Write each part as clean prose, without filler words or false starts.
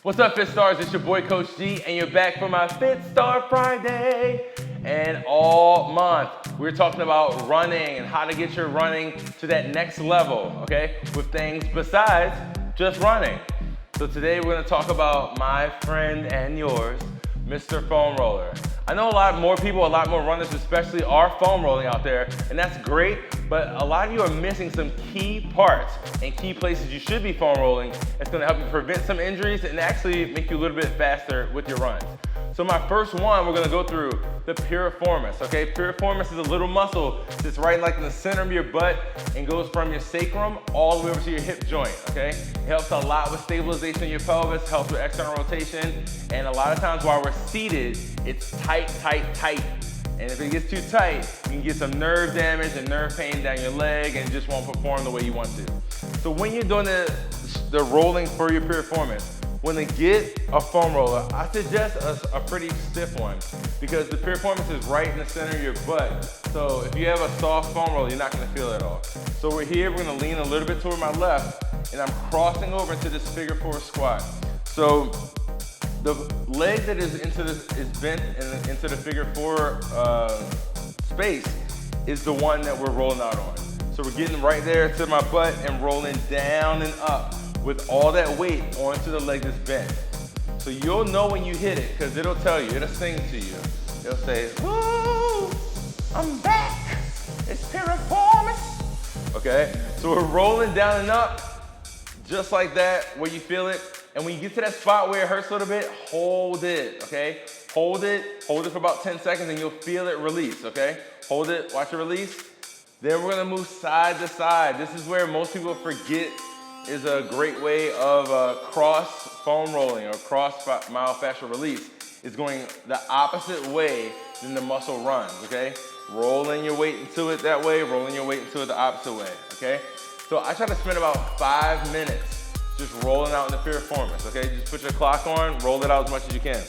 What's up, Fit Stars? It's your boy, Coach G, and you're back for my Fit Star Friday. And all month, we're talking about running and how to get your running to that next level, okay? With things besides just running. So today we're gonna talk about my friend and yours, Mr. Foam Roller. I know a lot more runners especially, are foam rolling out there, and that's great, but a lot of you are missing some key parts and key places you should be foam rolling. It's gonna help you prevent some injuries and actually make you a little bit faster with your runs. So my first one, we're gonna go through the piriformis, okay? Piriformis is a little muscle that's right like in the center of your butt and goes from your sacrum all the way over to your hip joint, okay? It helps a lot with stabilization of your pelvis, helps with external rotation, and a lot of times while we're seated, it's tight, tight, tight. And if it gets too tight, you can get some nerve damage and nerve pain down your leg and it just won't perform the way you want to. So when you're doing the rolling for your piriformis, when they get a foam roller, I suggest a pretty stiff one because the piriformis is right in the center of your butt. So if you have a soft foam roller, you're not gonna feel it at all. So we're here, we're gonna lean a little bit toward my left and I'm crossing over into this figure four squat. So the leg that is bent into the figure four space is the one that we're rolling out on. So we're getting right there to my butt and rolling down and up with all that weight onto the leg that's bent. So you'll know when you hit it because it'll tell you, it'll sing to you. It'll say, "Woo, I'm back, it's piriformis." Okay, so we're rolling down and up just like that where you feel it. And when you get to that spot where it hurts a little bit, hold it, okay? Hold it for about 10 seconds and you'll feel it release, okay? Hold it, watch it release. Then we're gonna move side to side. This is where most people forget is a great way of cross foam rolling or cross myofascial release. Is going the opposite way than the muscle runs, okay? Rolling your weight into it that way, rolling your weight into it the opposite way, okay? So I try to spend about 5 minutes just rolling out in the piriformis, okay? Just put your clock on, roll it out as much as you can.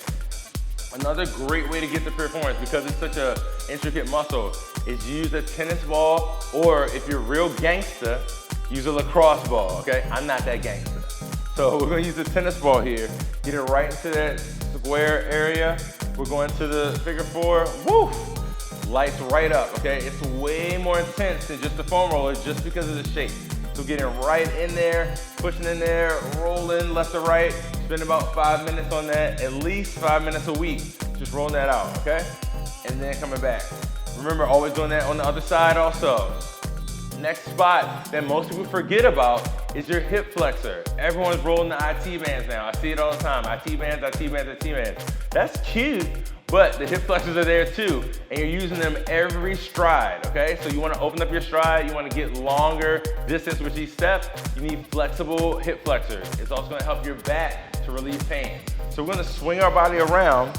Another great way to get the piriformis, because it's such an intricate muscle, is use a tennis ball, or if you're real gangsta, use a lacrosse ball, okay? I'm not that gangsta. So we're gonna use the tennis ball here, get it right into that square area. We're going to the figure four, woo! Lights right up, okay? It's way more intense than just the foam roller just because of the shape. So getting right in there, pushing in there, rolling left to right, spend about 5 minutes on that, at least 5 minutes a week, just rolling that out, okay? And then coming back. Remember, always doing that on the other side also. Next spot that most people forget about is your hip flexor. Everyone's rolling the IT bands now. I see it all the time, IT bands, IT bands, IT bands. That's cute, but the hip flexors are there too, and you're using them every stride, okay? So you wanna open up your stride, you wanna get longer distance with each step, you need flexible hip flexors. It's also gonna help your back to relieve pain. So we're gonna swing our body around,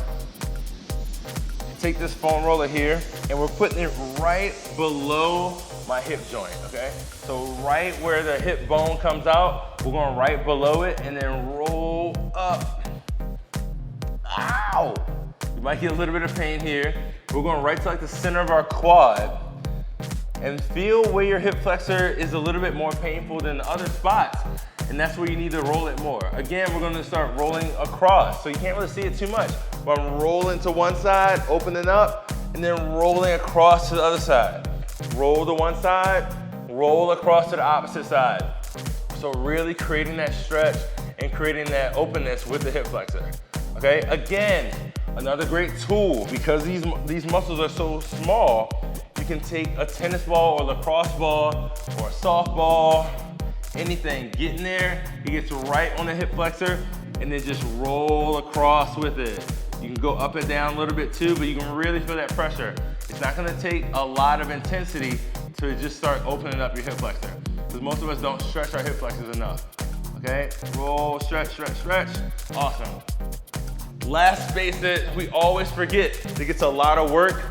take this foam roller here, and we're putting it right below my hip joint, okay? So right where the hip bone comes out, we're going right below it and then roll up. Ow! You might get a little bit of pain here. We're going right to like the center of our quad and feel where your hip flexor is a little bit more painful than the other spots. And that's where you need to roll it more. Again, we're gonna start rolling across. So you can't really see it too much. But I'm rolling to one side, opening up, and then rolling across to the other side. Roll to one side, roll across to the opposite side. So really creating that stretch and creating that openness with the hip flexor. Okay, again, another great tool, because these muscles are so small, you can take a tennis ball or lacrosse ball or a softball, anything, get in there, it gets right on the hip flexor, and then just roll across with it. You can go up and down a little bit too, but you can really feel that pressure. It's not gonna take a lot of intensity to just start opening up your hip flexor, because most of us don't stretch our hip flexors enough. Okay, roll, stretch, stretch, stretch, awesome. Last space that we always forget that gets a lot of work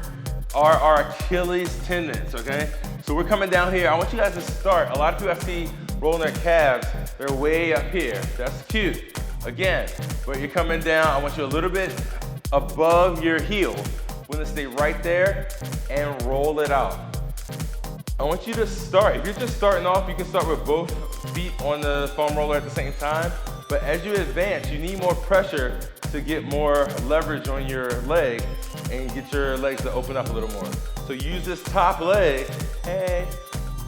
are our Achilles tendons, okay? So we're coming down here. I want you guys to start. A lot of people I see rolling their calves, they're way up here. That's cute. Again, but you're coming down, I want you a little bit above your heel. We're gonna stay right there and roll it out. I want you to start. If you're just starting off, you can start with both feet on the foam roller at the same time. But But as you advance, you need more pressure to get more leverage on your leg and get your legs to open up a little more. So use this top leg, hey,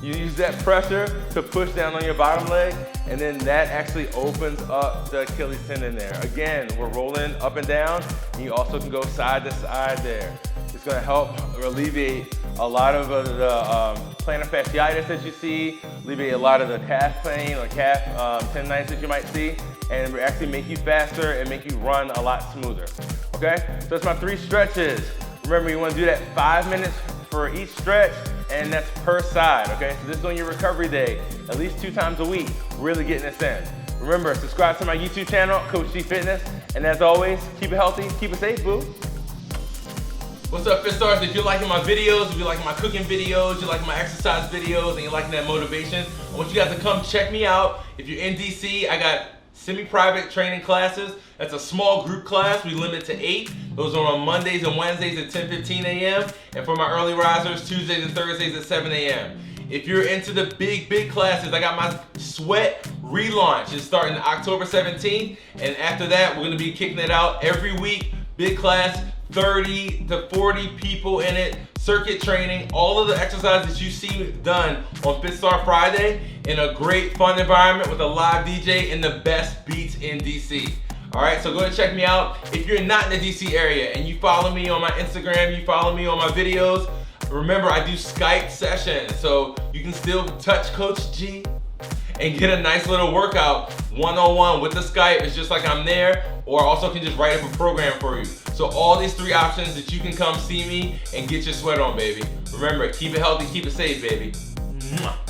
you use that pressure to push down on your bottom leg, and then that actually opens up the Achilles tendon there. Again, we're rolling up and down, and you also can go side to side there. It's gonna help alleviate a lot of the plantar fasciitis that you see, alleviate a lot of the calf pain or calf tendonitis that you might see, and actually make you faster and make you run a lot smoother, okay? So that's my 3 stretches. Remember, you wanna do that 5 minutes for each stretch, and that's per side, okay? So this is on your recovery day, at least 2 times a week, really getting this in. Remember, subscribe to my YouTube channel, Coach G Fitness, and as always, keep it healthy, keep it safe, boo. What's up, Fit Stars? If you're liking my videos, if you're liking my cooking videos, you're liking my exercise videos, and you're liking that motivation, I want you guys to come check me out. If you're in DC, I got semi-private training classes. That's a small group class. We limit to 8. Those are on Mondays and Wednesdays at 10:15 a.m. And for my early risers, Tuesdays and Thursdays at 7 a.m. If you're into the big classes, I got my sweat relaunch. It's starting October 17th. And after that, we're going to be kicking it out every week. Big class, 30 to 40 people in it, circuit training, all of the exercises that you see done on Fit Star Friday in a great fun environment with a live DJ and the best beats in DC. All right, so go ahead and check me out. If you're not in the DC area and you follow me on my Instagram, you follow me on my videos, remember I do Skype sessions, so you can still touch Coach G and get a nice little workout one-on-one with the Skype. It's just like I'm there, or I also can just write up a program for you. So all these 3 options that you can come see me and get your sweat on, baby. Remember, keep it healthy, keep it safe, baby. Mwah.